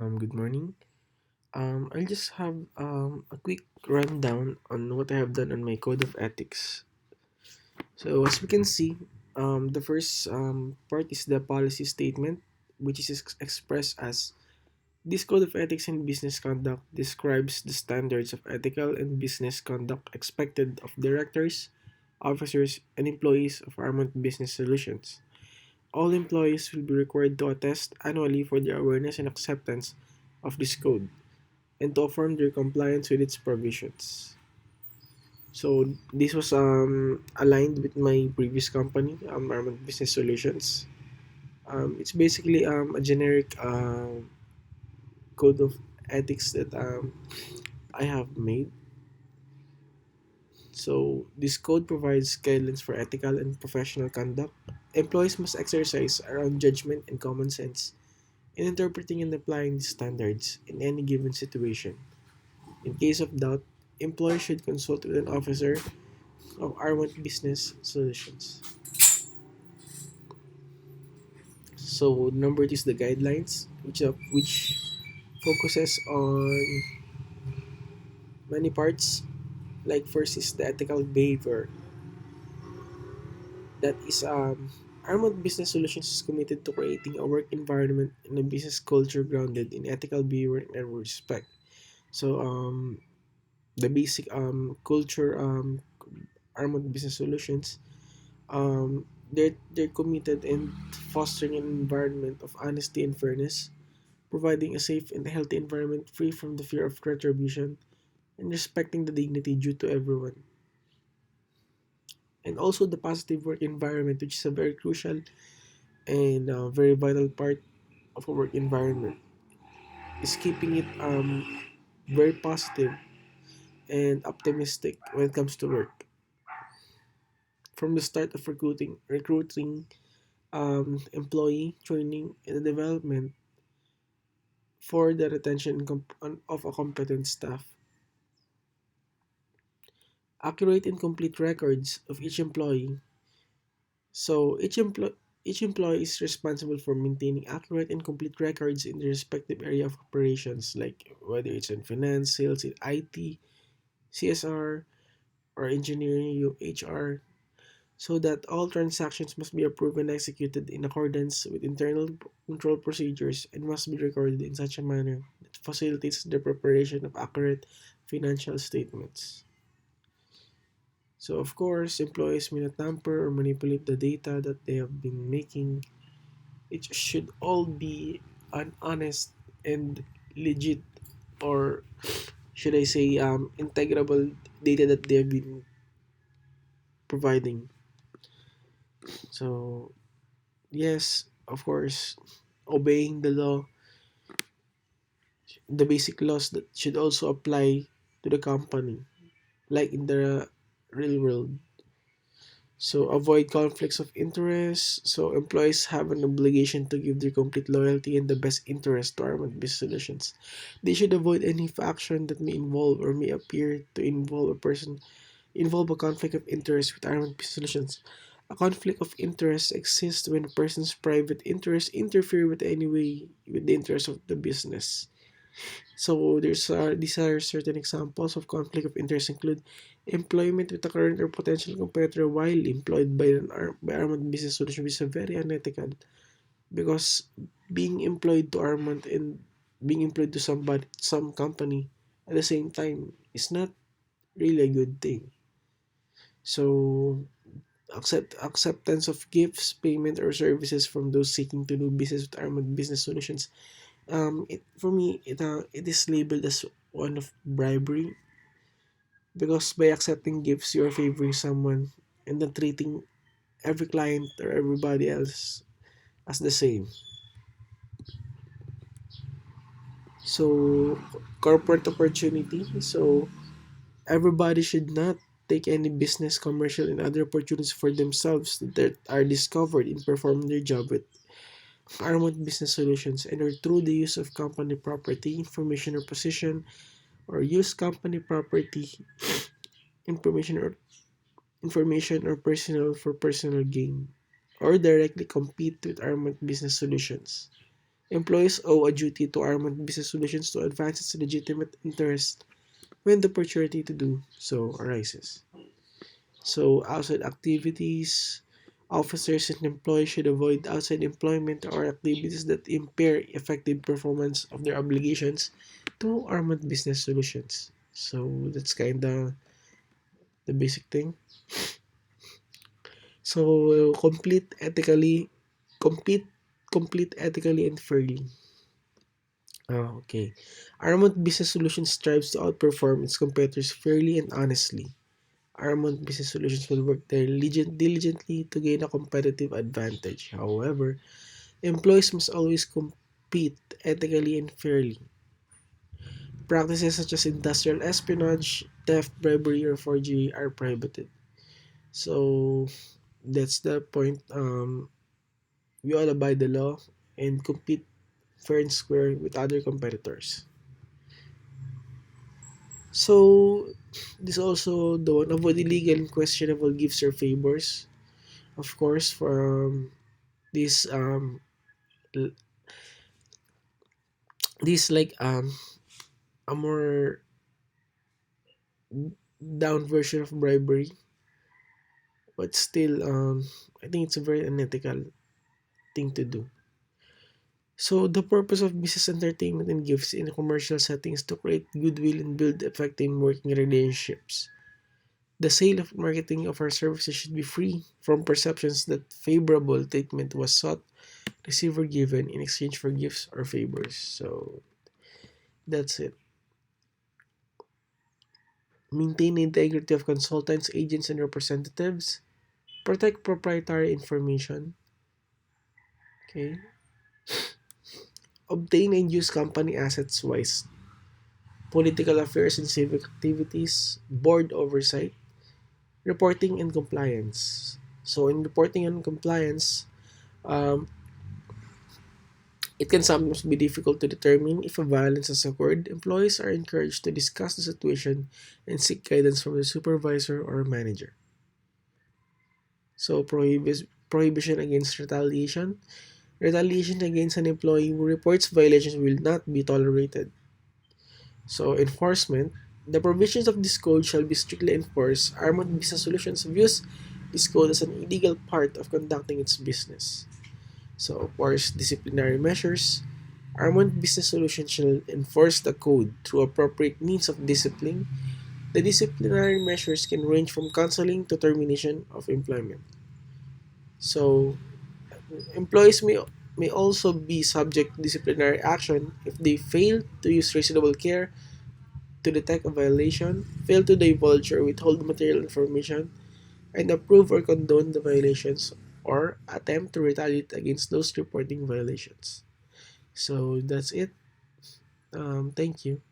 Good morning. I'll just have a quick rundown on what I have done on my code of ethics. So, as we can see, the first part is the policy statement, which is expressed as this code of ethics and business conduct describes the standards of ethical and business conduct expected of directors, officers, and employees of Armand Business Solutions. All employees will be required to attest annually for their awareness and acceptance of this code, and to affirm their compliance with its provisions. So this was aligned with my previous company, Armand Business Solutions. It's basically a generic code of ethics that I have made. So this code provides guidelines for ethical and professional conduct. Employees must exercise around judgment and common sense in interpreting and applying these standards in any given situation. In case of doubt, employees should consult with an officer of Armand Business Solutions. So number two is the guidelines, which focuses on many parts. Like first is the ethical behavior. That is Armand Business Solutions is committed to creating a work environment and a business culture grounded in ethical behavior and respect. So the basic culture Armand Business Solutions, they're committed in fostering an environment of honesty and fairness, providing a safe and healthy environment free from the fear of retribution, and respecting the dignity due to everyone. And also the positive work environment, which is a very crucial and very vital part of a work environment, is keeping it very positive and optimistic when it comes to work. From the start of recruiting, employee training and development for the retention of a competent staff. Accurate and complete records of each employee. So each employee is responsible for maintaining accurate and complete records in their respective area of operations, like whether it's in finance, sales, in IT, CSR, or engineering, HR, so that all transactions must be approved and executed in accordance with internal control procedures and must be recorded in such a manner that facilitates the preparation of accurate financial statements. So, of course, employees may not tamper or manipulate the data that they have been making. It should all be an honest and legit, or should I say, integrable data that they have been providing. So, yes, of course, obeying the law, the basic laws that should also apply to the company, like in the real world. So avoid conflicts of interest. So employees have an obligation to give their complete loyalty and the best interest to Armand Business Solutions. They should avoid any action that may involve or may appear to involve a conflict of interest with Armand Business Solutions. A conflict of interest exists when a person's private interests interfere with any way with the interest of the business. So these are certain examples of conflict of interest include employment with a current or potential competitor while employed by Armand Business Solutions, which is very unethical because being employed to Armand and being employed to some company at the same time is not really a good thing. So acceptance of gifts, payment, or services from those seeking to do business with Armand Business Solutions. For me, it is labeled as one of bribery because by accepting gifts, you are favoring someone and then treating every client or everybody else as the same. So, corporate opportunity. So, everybody should not take any business, commercial, and other opportunities for themselves that are discovered in performing their job with Armand Business Solutions and or through the use of company property, information, or position, or use company property, information, or personal for personal gain, or directly compete with Armand Business Solutions. Employees owe a duty to Armand Business Solutions to advance its legitimate interest when the opportunity to do so arises. So, outside activities, officers and employees should avoid outside employment or activities that impair effective performance of their obligations to Armand Business Solutions. So, that's kind of the basic thing. So, compete, complete ethically and fairly. Okay. Armand Business Solutions strives to outperform its competitors fairly and honestly. Armand Business Solutions will work diligently to gain a competitive advantage. However, employees must always compete ethically and fairly. Practices such as industrial espionage, theft, bribery, or forgery are prohibited. So that's the point. We all abide the law and compete fair and square with other competitors. So this also the one avoid illegal and questionable gifts or favors. Of course, from this l- this like a more down version of bribery, but still I think it's a very unethical thing to do. So the purpose of business entertainment and gifts in commercial settings to create goodwill and build effective working relationships. The sale of marketing of our services should be free from perceptions that favorable treatment was sought, received, or given in exchange for gifts or favors. So that's it. Maintain the integrity of consultants, agents, and representatives. Protect proprietary information. Okay. Obtain and use company assets wise. Political affairs and civic activities. Board oversight. Reporting and compliance. So in reporting and compliance, um, it can sometimes be difficult to determine if a violence has occurred. Employees are encouraged to discuss the situation and seek guidance from the supervisor or manager. So prohibition against retaliation. Retaliation against an employee who reports violations will not be tolerated. So enforcement. The provisions of this code shall be strictly enforced. Armored Business Solutions views this code as an illegal part of conducting its business. So of course, disciplinary measures. Armored Business Solutions shall enforce the code through appropriate means of discipline. The disciplinary measures can range from counseling to termination of employment. So employees may also be subject to disciplinary action if they fail to use reasonable care to detect a violation, fail to divulge or withhold material information, and approve or condone the violations, or attempt to retaliate against those reporting violations. So that's it. Thank you.